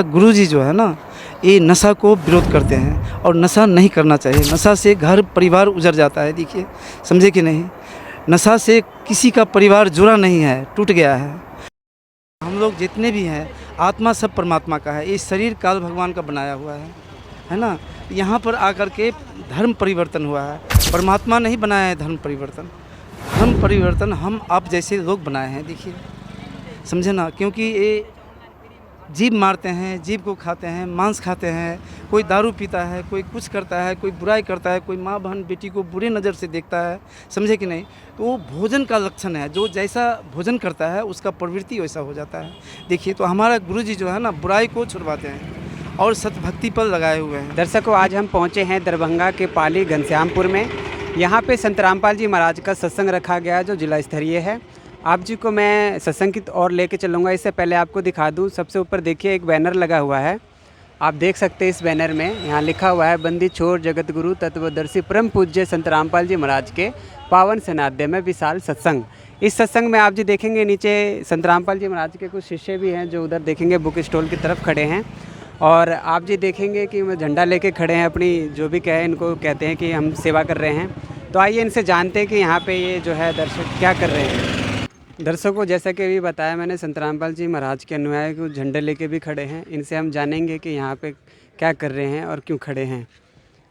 गुरुजी जो है ना, ये नशा को विरोध करते हैं और नशा नहीं करना चाहिए। नशा से घर परिवार उजड़ जाता है। देखिए, समझे कि नहीं, नशा से किसी का परिवार जुड़ा नहीं है, टूट गया है। हम लोग जितने भी हैं, आत्मा सब परमात्मा का है। ये शरीर काल भगवान का बनाया हुआ है ना। यहाँ पर आकर के धर्म परिवर्तन हुआ है, परमात्मा नहीं बनाया है धर्म परिवर्तन। धर्म परिवर्तन हम आप जैसे लोग बनाए हैं। देखिए, समझे ना, क्योंकि ये जीभ मारते हैं, जीभ को खाते हैं, मांस खाते हैं, कोई दारू पीता है, कोई कुछ करता है, कोई बुराई करता है, कोई माँ बहन बेटी को बुरे नज़र से देखता है, समझे कि नहीं। तो वो भोजन का लक्षण है, जो जैसा भोजन करता है उसका प्रवृत्ति वैसा हो जाता है। देखिए, तो हमारा गुरुजी जो है ना, बुराई को छुड़वाते हैं और सतभक्ति पर लगाए हुए हैं। दर्शकों, आज हम पहुँचे हैं दरभंगा के पाली घनश्यामपुर में। यहाँ पे संत रामपाल जी महाराज का सत्संग रखा गया है जो जिला स्तरीय है। आप जी को मैं सत्संग की और लेके चलूँगा। इससे पहले आपको दिखा दूँ, सबसे ऊपर देखिए एक बैनर लगा हुआ है, आप देख सकते हैं। इस बैनर में यहाँ लिखा हुआ है, बंदी छोड़ जगत गुरु तत्वदर्शी परम पूज्य संत रामपाल जी महाराज के पावन सेनाध्याय में विशाल सत्संग। इस सत्संग में आप जी देखेंगे नीचे संत रामपाल जी महाराज के कुछ शिष्य भी हैं जो उधर देखेंगे बुक स्टॉल की तरफ खड़े हैं। और आप जी देखेंगे कि वो झंडा लेके खड़े हैं, अपनी जो भी कहे इनको कहते हैं कि हम सेवा कर रहे हैं। तो आइए इनसे जानते हैं कि यहाँ पे ये जो है दर्शक क्या कर रहे हैं। दर्शकों, जैसा कि अभी बताया मैंने, संत रामपाल जी महाराज के अनुयायी को झंडे लेके भी खड़े हैं। इनसे हम जानेंगे कि यहाँ पे क्या कर रहे हैं और क्यों खड़े हैं।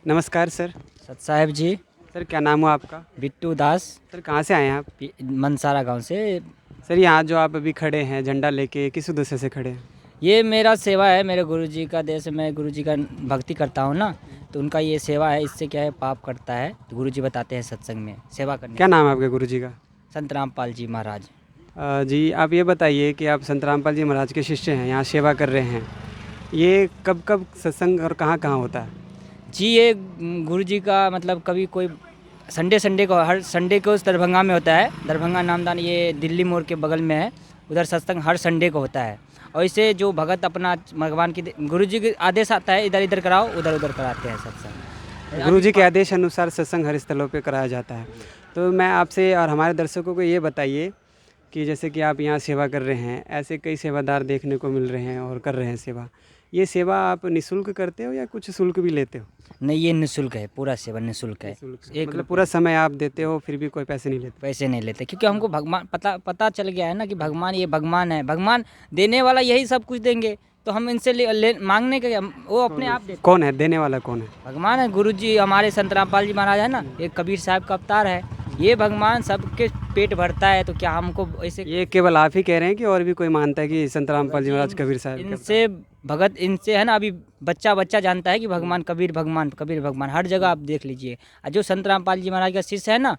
नमस्कार सर। सत साहेब जी। सर क्या नाम हुआ आपका? बिट्टू दास। सर कहाँ से आए हैं आप? मनसारा गांव से। सर यहाँ जो आप अभी खड़े हैं झंडा लेके, किस उद्देश्य से खड़े हैं? ये मेरा सेवा है, मेरे गुरुजी का देश। मैं गुरुजी का भक्ति करता हूँ ना, तो उनका ये सेवा है। इससे क्या है, पाप करता है, तो गुरुजी बताते हैं सत्संग में सेवा करने। क्या नाम है आपके गुरुजी का? संत रामपाल जी महाराज। जी, आप ये बताइए कि आप संत रामपाल जी महाराज के शिष्य हैं, यहाँ सेवा कर रहे हैं। ये कब कब सत्संग और कहाँ कहाँ होता है? जी, ये गुरुजी का मतलब कभी कोई संडे को, हर संडे को दरभंगा में होता है। दरभंगा नामदान ये दिल्ली मोड़ के बगल में है, उधर सत्संग हर संडे को होता है। और इसे जो भगत अपना भगवान की गुरुजी के आदेश आता है, इधर इधर कराओ, उधर उधर कराते हैं सत्संग। गुरुजी के आदेश अनुसार सत्संग हर स्थलों पे कराया जाता है। तो मैं आपसे और हमारे दर्शकों को ये बताइए कि जैसे कि आप यहाँ सेवा कर रहे हैं, ऐसे कई सेवादार देखने को मिल रहे हैं और कर रहे हैं सेवा। ये सेवा आप निःशुल्क करते हो या कुछ शुल्क भी लेते हो? नहीं, ये निःशुल्क है, पूरा सेवा निःशुल्क है। एक मतलब पूरा समय आप देते हो, फिर भी कोई पैसे नहीं लेते? पैसे नहीं लेते, क्योंकि हमको भगवान पता चल गया है ना कि भगवान ये भगवान है, भगवान देने वाला यही सब कुछ देंगे। तो हम इनसे मांगने के वो अपने आप देते। कौन है देने वाला? कौन है? भगवान है। गुरुजी हमारे संत रामपाल जी महाराज है ना, एक कबीर साहब का अवतार है। ये भगवान सबके पेट भरता है, तो क्या हमको ऐसे? ये केवल आप ही कह रहे हैं कि और भी कोई मानता है कि संत रामपाल जी महाराज कबीर साहब? इनसे भगत, इनसे है ना, अभी बच्चा जानता है कि भगवान कबीर भगवान हर जगह आप देख लीजिए। और जो संत रामपाल जी महाराज का शिष्य है ना,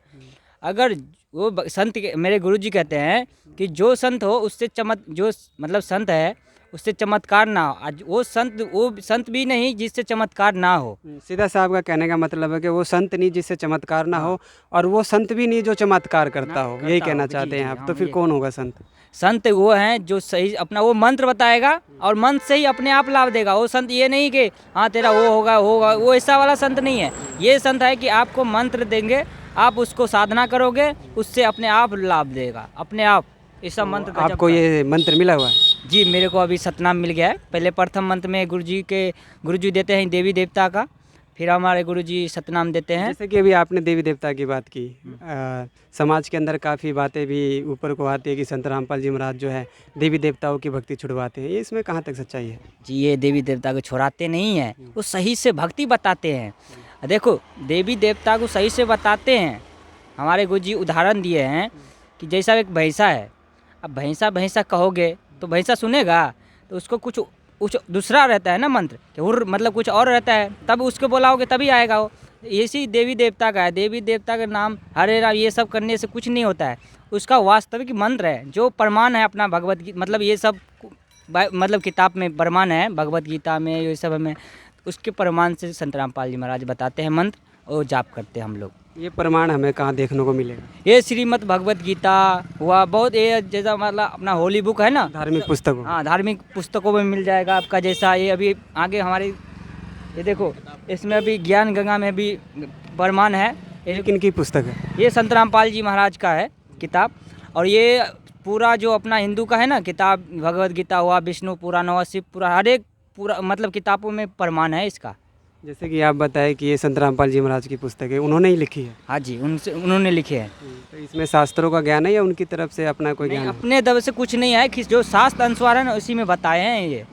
अगर वो संत मेरे गुरुजी कहते हैं कि जो संत हो उससे जो मतलब संत है उससे चमत्कार ना हो। आज वो संत भी नहीं जिससे चमत्कार ना हो। सीधा साहब का कहने का मतलब है कि वो संत नहीं जिससे चमत्कार ना हो, और वो संत भी नहीं जो चमत्कार करता हो, यही कहना चाहते हैं आप। तो फिर कौन होगा संत? संत वो हैं जो सही अपना वो मंत्र बताएगा और मंत्र से ही अपने आप लाभ देगा। वो संत ये नहीं कि हाँ तेरा वो होगा, वो ऐसा वाला संत नहीं है। ये संत है कि आपको मंत्र देंगे, आप उसको साधना करोगे, उससे अपने आप लाभ देगा, अपने आप। ऐसा मंत्र आपको ये मंत्र मिला हुआ है? जी, मेरे को अभी सतनाम मिल गया है। पहले प्रथम मंत्र में गुरुजी देते हैं देवी देवता का, फिर हमारे गुरुजी सतनाम देते हैं। जैसे कि अभी आपने देवी देवता की बात की, समाज के अंदर काफ़ी बातें भी ऊपर को आती है कि संत रामपाल जी महाराज जो है देवी देवताओं की भक्ति छुड़वाते हैं। ये इसमें कहाँ तक सच्चाई है? जी, ये देवी देवता को छुड़ाते नहीं हैं, वो सही से भक्ति बताते हैं। देखो, देवी देवता को सही से बताते हैं। हमारे गुरुजी उदाहरण दिए हैं कि जैसा एक भैंसा है, अब भैंसा कहोगे तो भैंसा सुनेगा, तो उसको कुछ दूसरा रहता है ना मंत्र, कि मतलब कुछ और रहता है, तब उसको बोलाओगे तभी आएगा वो। इसी देवी देवता का है। देवी देवता का नाम हरे राम ये सब करने से कुछ नहीं होता है। उसका वास्तविक मंत्र है जो प्रमाण है अपना भगवत गीता, मतलब ये सब मतलब किताब में प्रमाण है, भगवत गीता में ये सब हमें उसके प्रमाण से संत रामपाल जी महाराज बताते हैं मंत्र, और जाप करते हैं हम लोग। ये प्रमाण हमें कहाँ देखने को मिलेगा? ये श्रीमद् भगवत गीता हुआ, बहुत ये जैसा मतलब अपना होली बुक है ना, धार्मिक पुस्तकों। हाँ, धार्मिक पुस्तकों में मिल जाएगा आपका। जैसा ये अभी आगे हमारे ये देखो, इसमें अभी ज्ञान गंगा में भी प्रमाण है। ये किनकी पुस्तक है? ये संत रामपाल जी महाराज का है किताब। और ये पूरा जो अपना हिंदू का है ना किताब, भगवत गीता हुआ, विष्णु पुराण हुआ, शिव पुराण, हर एक पूरा मतलब किताबों में प्रमाण है इसका। जैसे कि आप बताएं कि ये संत रामपाल जी महाराज की पुस्तक है, उन्होंने ही लिखी है। हाँ जी, उन्होंने लिखे हैं। तो इसमें शास्त्रों का ज्ञान है या उनकी तरफ से अपना कोई नहीं, ज्ञान है? अपने दब से कुछ नहीं है कि जो शास्त्र अनुसार है ना उसी में बताए हैं ये।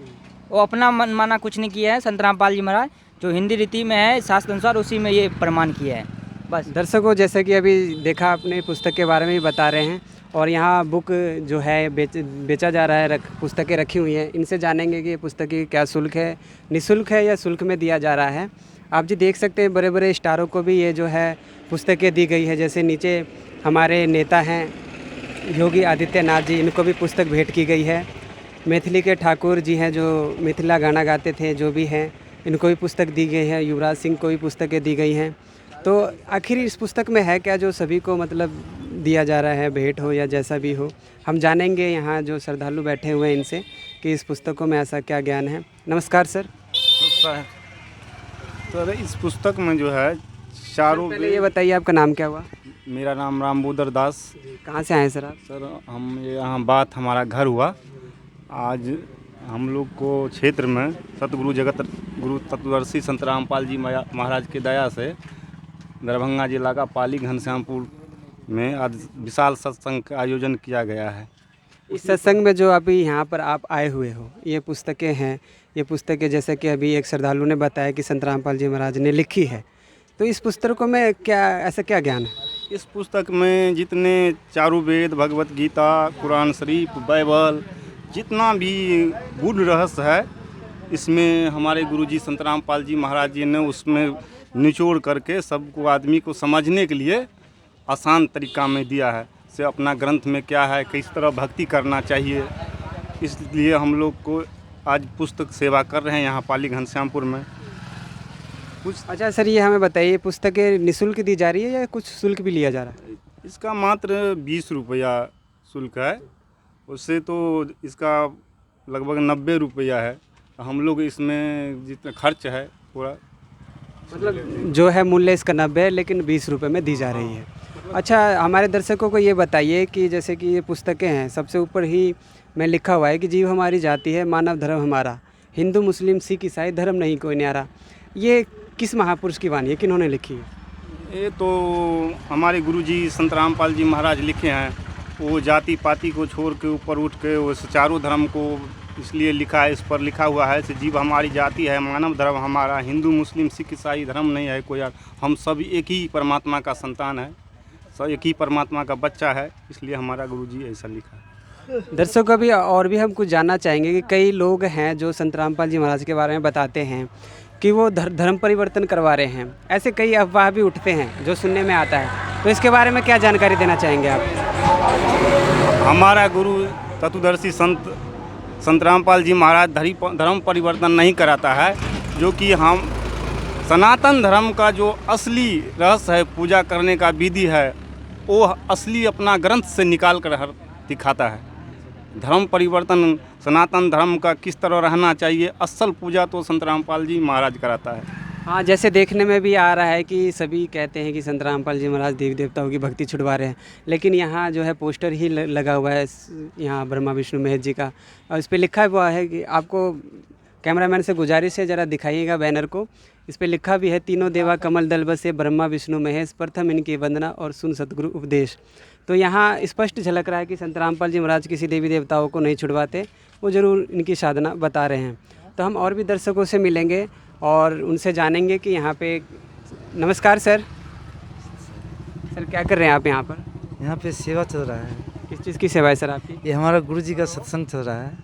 वो अपना मन माना कुछ नहीं किया है। संत रामपाल जी महाराज जो हिंदी रीति में है शास्त्र अनुसार उसी में ये प्रमाण किया है बस। दर्शकों, जैसे कि अभी देखा आपने पुस्तक के बारे में भी बता रहे हैं और यहाँ बुक जो है बेचा जा रहा है, पुस्तकें रखी हुई हैं। इनसे जानेंगे कि ये पुस्तक की क्या शुल्क है, निःशुल्क है या शुल्क में दिया जा रहा है। आप जी देख सकते हैं बड़े बड़े स्टारों को भी ये जो है पुस्तकें दी गई है। जैसे नीचे हमारे नेता हैं योगी आदित्यनाथ जी, इनको भी पुस्तक भेंट की गई है। मैथिली के ठाकुर जी हैं जो मिथिला गाना गाते थे, जो भी हैं, इनको भी पुस्तक दी गई है। युवराज सिंह को भी पुस्तकें दी गई हैं। तो आखिर इस पुस्तक में है क्या जो सभी को मतलब दिया जा रहा है, भेंट हो या जैसा भी हो? हम जानेंगे यहाँ जो श्रद्धालु बैठे हुए हैं इनसे कि इस पुस्तकों में ऐसा क्या ज्ञान है। नमस्कार सर। सर इस पुस्तक में जो है चारों पहले ये बताइए आपका नाम क्या हुआ? मेरा नाम रामबोदर दास। कहाँ से आए सर आप? सर हम यहाँ बात हमारा घर हुआ। आज हम लोग को क्षेत्र में सतगुरु जगत गुरु तत्वदर्शी संत रामपाल जी महाराज की दया से दरभंगा जिला का पाली घनश्यामपुर में आज विशाल सत्संग का आयोजन किया गया है। इस सत्संग में जो अभी यहाँ पर आप आए हुए हो, ये पुस्तकें हैं, ये पुस्तकें जैसे कि अभी एक श्रद्धालु ने बताया कि संत रामपाल जी महाराज ने लिखी है, तो इस पुस्तकों में क्या ऐसा क्या ज्ञान है? इस पुस्तक में जितने चारों वेद, भगवत गीता, कुरान शरीफ, बाइबल, जितना भी गूढ़ रहस्य है, इसमें हमारे गुरुजी संत रामपाल जी महाराज जी ने उसमें निचोड़ करके सबको आदमी को समझने के लिए आसान तरीका में दिया है। से अपना ग्रंथ में क्या है, किस तरह भक्ति करना चाहिए, इसलिए हम लोग को आज पुस्तक सेवा कर रहे हैं यहाँ पाली घनश्यामपुर में कुछ। अच्छा सर, ये हमें बताइए पुस्तकें निःशुल्क दी जा रही है या कुछ शुल्क भी लिया जा रहा है? इसका मात्र 20 रुपया शुल्क है, उससे तो इसका लगभग 90 रुपया है। हम लोग इसमें जितना खर्च है पूरा, मतलब जो है मूल्य इसका 90 है लेकिन 20 रुपये में दी जा रही है। अच्छा, हमारे दर्शकों को ये बताइए कि जैसे कि ये पुस्तकें हैं, सबसे ऊपर ही में लिखा हुआ है कि जीव हमारी जाति है, मानव धर्म हमारा, हिंदू मुस्लिम सिख ईसाई धर्म नहीं कोई न्यारा। ये किस महापुरुष की वाणी है, किन्होंने लिखी है? ये तो हमारे गुरुजी संत रामपाल जी महाराज लिखे हैं। वो जाति पाति को छोड़ के ऊपर उठ के वो चारों धर्म को इसलिए लिखा है, इस पर लिखा हुआ है कि जीव हमारी जाति है, मानव धर्म हमारा, हिंदू मुस्लिम सिख ईसाई धर्म नहीं है कोई, हम सब एक ही परमात्मा का संतान है, सब एक ही परमात्मा का बच्चा है, इसलिए हमारा गुरुजी ऐसा लिखा है। दर्शकों भी और भी हम कुछ जानना चाहेंगे कि कई लोग हैं जो संत रामपाल जी महाराज के बारे में बताते हैं कि वो धर्म परिवर्तन करवा रहे हैं। ऐसे कई अफवाह भी उठते हैं जो सुनने में आता है, तो इसके बारे में क्या जानकारी देना चाहेंगे आप? हमारा गुरु तत्वदर्शी संत रामपाल जी महाराज धर्म परिवर्तन नहीं कराता है, जो कि हम सनातन धर्म का जो असली रहस्य है, पूजा करने का विधि है, वो असली अपना ग्रंथ से निकाल कर दिखाता है। धर्म परिवर्तन सनातन धर्म का किस तरह रहना चाहिए, असल पूजा तो संत रामपाल जी महाराज कराता है। हाँ, जैसे देखने में भी आ रहा है कि सभी कहते हैं कि संत रामपाल जी महाराज देवी देवताओं की भक्ति छुड़वा रहे हैं, लेकिन यहाँ जो है पोस्टर ही लगा हुआ है यहाँ ब्रह्मा विष्णु महेश जी का, और इस पर लिखा हुआ है कि आपको कैमरामैन से गुजारिश है ज़रा दिखाइएगा बैनर को। इस पर लिखा भी है, तीनों देवा कमल दल बसे, ब्रह्मा विष्णु महेश, प्रथम इनकी वंदना और सुन सतगुरु उपदेश। तो यहाँ स्पष्ट झलक रहा है कि संत रामपाल जी महाराज किसी देवी देवताओं को नहीं छुड़वाते, वो ज़रूर इनकी साधना बता रहे हैं। तो हम और भी दर्शकों से मिलेंगे और उनसे जानेंगे कि यहाँ पे। नमस्कार सर। सर क्या कर रहे हैं आप यहाँ पर? यहाँ पे सेवा चल रहा है। किस चीज़ की सेवा है सर आपकी? ये हमारा गुरुजी का सत्संग चल रहा है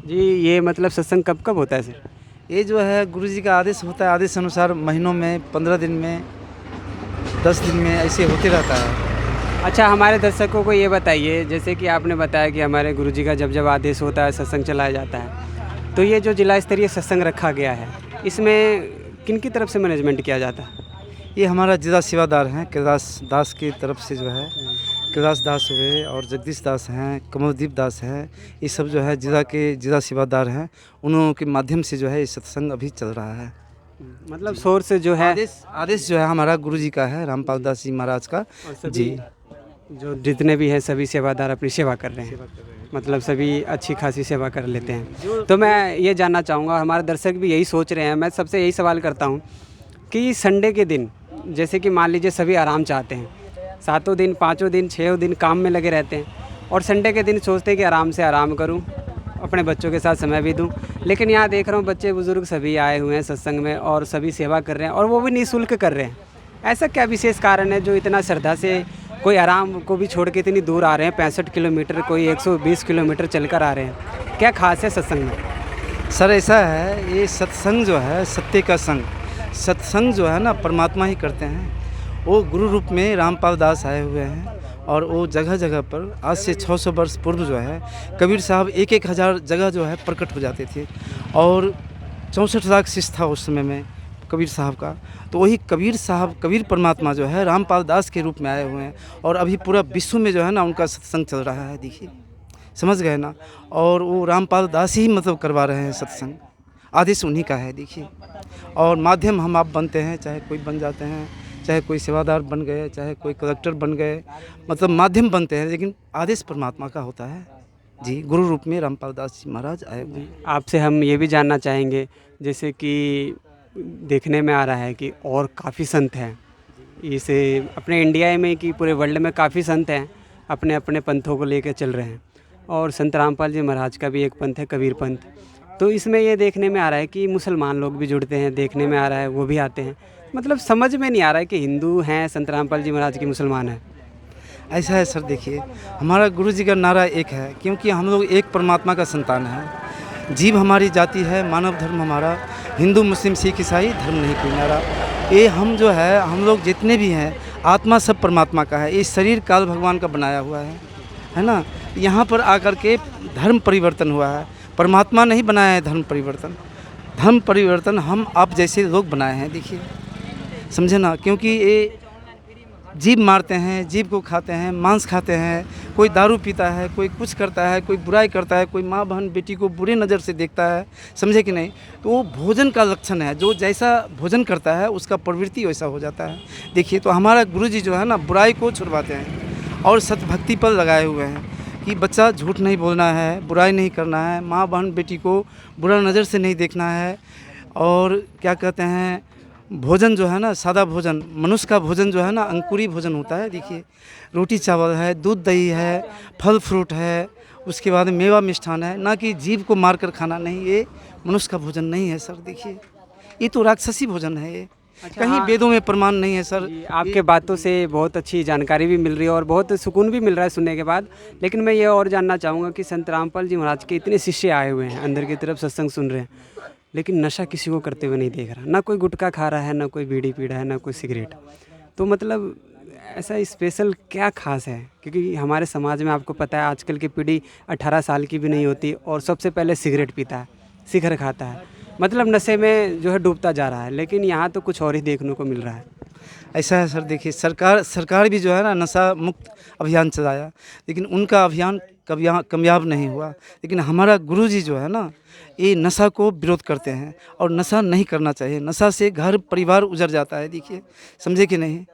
जी। ये मतलब सत्संग कब कब होता है सर? ये जो है गुरुजी का आदेश होता है, आदेश अनुसार महीनों में, 15 दिन में, 10 दिन में ऐसे होते रहता है। अच्छा, हमारे दर्शकों को ये बताइए, जैसे कि आपने बताया कि हमारे गुरुजी का जब जब आदेश होता है सत्संग चलाया जाता है, तो ये जो जिला स्तरीय सत्संग रखा गया है, इसमें किन की तरफ से मैनेजमेंट किया जाता है? ये हमारा जिला सेवादार हैं, कृदास दास की तरफ से जो है, कृदास दास हुए और जगदीश दास हैं, कमलदीप दास हैं, ये सब जो है जिला सेवादार हैं, उन्हों के माध्यम से जो है ये सत्संग अभी चल रहा है। मतलब सोर्स जो है आदेश जो है हमारा गुरुजी का है, रामपाल दास जी महाराज का जी। जो जितने भी हैं सभी सेवादार अपनी सेवा कर रहे हैं। मतलब सभी अच्छी खासी सेवा कर लेते हैं। तो मैं ये जानना चाहूँगा, हमारे दर्शक भी यही सोच रहे हैं, मैं सबसे यही सवाल करता हूँ कि संडे के दिन जैसे कि मान लीजिए सभी आराम चाहते हैं, 7 दिन 5 दिन 6 दिन काम में लगे रहते हैं, और संडे के दिन सोचते हैं कि आराम से आराम करूं, अपने बच्चों के साथ समय भी दूं। लेकिन यहाँ देख रहा हूँ बच्चे बुज़ुर्ग सभी आए हुए हैं सत्संग में और सभी सेवा कर रहे हैं, और वो भी निःशुल्क कर रहे हैं। ऐसा क्या विशेष कारण है जो इतना श्रद्धा से कोई आराम को भी छोड़ के इतनी दूर आ रहे हैं, 65 किलोमीटर, कोई 120 किलोमीटर चलकर आ रहे हैं? क्या खास है सत्संग में? सर ऐसा है, ये सत्संग जो है सत्य का संग, सत्संग जो है ना परमात्मा ही करते हैं। वो गुरु रूप में रामपाल दास आए हुए हैं, और वो जगह जगह पर आज से 600 वर्ष पूर्व जो है कबीर साहब 1-1 हज़ार जगह जो है प्रकट हो जाते थे, और 64 लाख शिष्य था उस समय में कबीर साहब का। तो वही कबीर साहब, कबीर परमात्मा जो है रामपाल दास के रूप में आए हुए हैं, और अभी पूरा विश्व में जो है ना उनका सत्संग चल रहा है, देखिए, समझ गए ना। और वो रामपाल दास ही मतलब करवा रहे हैं सत्संग, आदेश उन्हीं का है, देखिए। और माध्यम हम आप बनते हैं, चाहे कोई बन जाते हैं, चाहे कोई सेवादार बन गए, चाहे कोई कलेक्टर बन गए, मतलब माध्यम बनते हैं, लेकिन आदेश परमात्मा का होता है जी। गुरु रूप में रामपाल दास जी महाराज आए हुए हैं। आपसे हम ये भी जानना चाहेंगे, जैसे कि देखने में आ रहा है कि और काफ़ी संत हैं, इसे अपने इंडिया में कि पूरे वर्ल्ड में काफ़ी संत हैं, अपने अपने पंथों को लेकर चल रहे हैं, और संत रामपाल जी महाराज का भी एक पंथ है कबीर पंथ। तो इसमें ये देखने में आ रहा है कि मुसलमान लोग भी जुड़ते हैं, देखने में आ रहा है वो भी आते हैं, मतलब समझ में नहीं आ रहा है कि हिंदू हैं संत रामपाल जी महाराज की, मुसलमान हैं। ऐसा है सर, देखिए, हमारा गुरु जी का नारा एक है, क्योंकि हम लोग एक परमात्मा का संतान है। जीव हमारी जाति है, मानव धर्म हमारा, हिंदू मुस्लिम सिख ईसाई धर्म नहीं कोई नारा। ये हम जो है, हम लोग जितने भी हैं, आत्मा सब परमात्मा का है। ये शरीर काल भगवान का बनाया हुआ है ना। यहाँ पर आकर के धर्म परिवर्तन हुआ है, परमात्मा नहीं बनाया है धर्म परिवर्तन। धर्म परिवर्तन हम आप जैसे लोग बनाए हैं, देखिए, समझे ना। क्योंकि ये जीव मारते हैं, जीव को खाते हैं, मांस खाते हैं, कोई दारू पीता है, कोई कुछ करता है, कोई बुराई करता है, कोई माँ बहन बेटी को बुरी नज़र से देखता है, समझे कि नहीं। तो वो भोजन का लक्षण है, जो जैसा भोजन करता है उसका प्रवृत्ति वैसा हो जाता है, देखिए। तो हमारा गुरुजी जो है ना बुराई को छुड़वाते हैं और सतभक्ति पर लगाए हुए हैं कि बच्चा झूठ नहीं बोलना है, बुराई नहीं करना है, माँ बहन बेटी को बुरा नज़र से नहीं देखना है। और क्या कहते हैं, भोजन जो है ना सादा भोजन, मनुष्य का भोजन जो है ना अंकुरी भोजन होता है, देखिए। रोटी चावल है, दूध दही है, फल फ्रूट है, उसके बाद मेवा मिष्ठान है, ना कि जीव को मार कर खाना। नहीं, ये मनुष्य का भोजन नहीं है सर, देखिए। ये तो राक्षसी भोजन है, ये कहीं वेदों में प्रमाण नहीं है सर। आपके बातों से बहुत अच्छी जानकारी भी मिल रही है और बहुत सुकून भी मिल रहा है सुनने के बाद। लेकिन मैं ये और जानना चाहूँगा कि संत रामपाल जी महाराज के इतने शिष्य आए हुए हैं, अंदर की तरफ सत्संग सुन रहे हैं, लेकिन नशा किसी को करते हुए नहीं देख रहा, ना कोई गुटखा खा रहा है, ना कोई बीड़ी पी रहा है, ना कोई सिगरेट। तो मतलब ऐसा स्पेशल क्या खास है? क्योंकि हमारे समाज में आपको पता है आजकल की पीढ़ी 18 साल की भी नहीं होती और सबसे पहले सिगरेट पीता है, सिगारेट खाता है, मतलब नशे में जो है डूबता जा रहा है। लेकिन यहाँ तो कुछ और ही देखने को मिल रहा है। ऐसा है सर, देखिए, सरकार भी जो है ना नशा मुक्त अभियान चलाया, लेकिन उनका अभियान कामयाब नहीं हुआ। लेकिन हमारा गुरुजी जो है ना ये नशा को विरोध करते हैं, और नशा नहीं करना चाहिए। नशा से घर परिवार उजड़ जाता है, देखिए, समझे कि नहीं।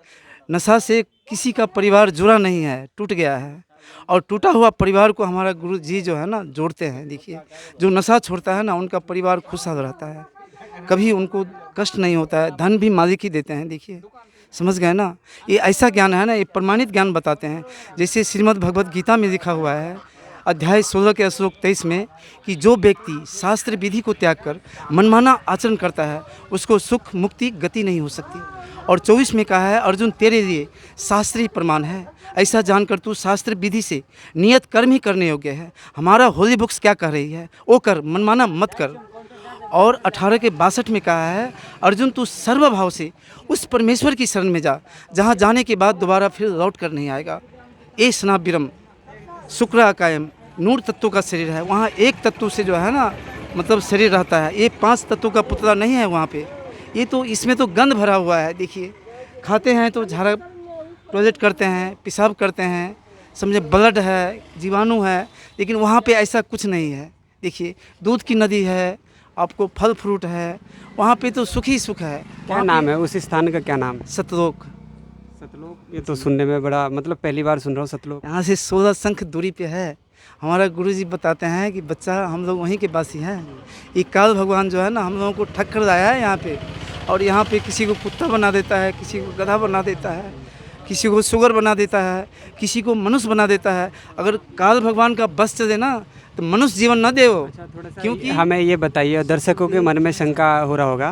नशा से किसी का परिवार जुड़ा नहीं है, टूट गया है, और टूटा हुआ परिवार को हमारा गुरु जी जो है ना जोड़ते हैं, देखिए। जो नशा छोड़ता है ना उनका परिवार खुशहाल रहता है, कभी उनको कष्ट नहीं होता है, धन भी मालिक ही देते हैं, देखिए, समझ गए ना। ये ऐसा ज्ञान है ना, ये प्रमाणित ज्ञान बताते हैं। जैसे श्रीमद् भगवत गीता में लिखा हुआ है अध्याय 16 के श्लोक 23 में कि जो व्यक्ति शास्त्र विधि को त्याग कर मनमाना आचरण करता है उसको सुख मुक्ति गति नहीं हो सकती। और 24 में कहा है अर्जुन तेरे लिए शास्त्र ही प्रमाण है, ऐसा जानकर तू शास्त्र विधि से नियत कर्म ही करने योग्य है। हमारा होली बुक्स क्या कह रही है, वो कर, मनमाना मत कर। और 18 के 62 में कहा है अर्जुन तू सर्वभाव से उस परमेश्वर की शरण में जा जहाँ जाने के बाद दोबारा फिर लौट कर नहीं आएगा। ए स्नाप विरम शुक्र अकायम, नूर तत्वों का शरीर है, वहाँ एक तत्व से जो है ना मतलब शरीर रहता है। ये 5 तत्वों का पुतला नहीं है वहाँ पे। ये तो इसमें तो गंध भरा हुआ है, देखिए। खाते हैं तो झाड़ा टॉयलेट करते हैं, पेशाब करते हैं, समझे, ब्लड है, जीवाणु है, लेकिन वहाँ पे ऐसा कुछ नहीं है, देखिए। दूध की नदी है, आपको फल फ्रूट है, वहाँ पे तो सुख ही सुख है। क्या नाम है उस स्थान का, क्या नाम? सतलोक। सतलोक, ये तो सुनने में बड़ा, मतलब पहली बार सुन रहा हूँ सतलोक। यहाँ से 16 शंख दूरी पे है, हमारा गुरुजी बताते हैं कि बच्चा हम लोग वहीं के वासी हैं। ये काल भगवान जो है ना हम लोगों को ठक्कर लाया है यहाँ पे, और यहाँ पे किसी को कुत्ता बना देता है, किसी को गधा बना देता है, किसी को सुगर बना देता है, किसी को मनुष्य बना देता है। अगर काल भगवान का बस चले ना तो मनुष्य जीवन न दे वो, क्योंकि हमें ये बताइए, दर्शकों के मन में शंका हो रहा होगा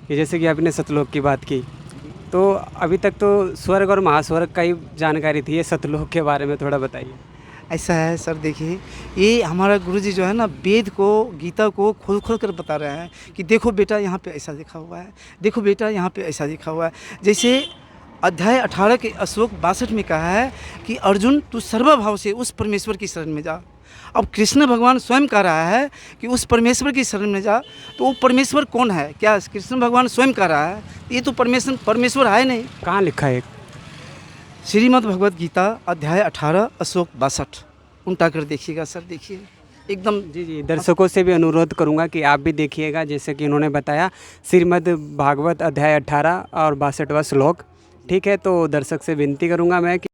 कि जैसे कि आपने सतलोक की बात की, तो अभी तक तो स्वर्ग और महास्वर्ग का ही जानकारी थी, ये सतलोक के बारे में थोड़ा बताइए। ऐसा है सर, देखिए ये हमारा गुरुजी जो है ना वेद को, गीता को खोल खोल कर बता रहे हैं कि देखो बेटा यहाँ पे ऐसा लिखा हुआ है, देखो बेटा यहाँ पे ऐसा लिखा हुआ है। जैसे अध्याय 18 के श्लोक 62 में कहा है कि अर्जुन तू सर्वभाव से उस परमेश्वर की शरण में जा। अब कृष्ण भगवान स्वयं कह रहा है कि उस परमेश्वर की शरण में जा, तो वो परमेश्वर कौन है? क्या कृष्ण भगवान स्वयं कह रहा है? ये तो परमेश्वर है नहीं। कहाँ लिखा है? श्रीमद् भगवत गीता अध्याय 18 श्लोक 62 उल्टा कर देखिएगा सर, देखिए एकदम। जी, दर्शकों से भी अनुरोध करूंगा कि आप भी देखिएगा, जैसे कि उन्होंने बताया श्रीमद् भागवत अध्याय 18 और 62वां श्लोक। ठीक है, तो दर्शक से विनती करूंगा मैं कि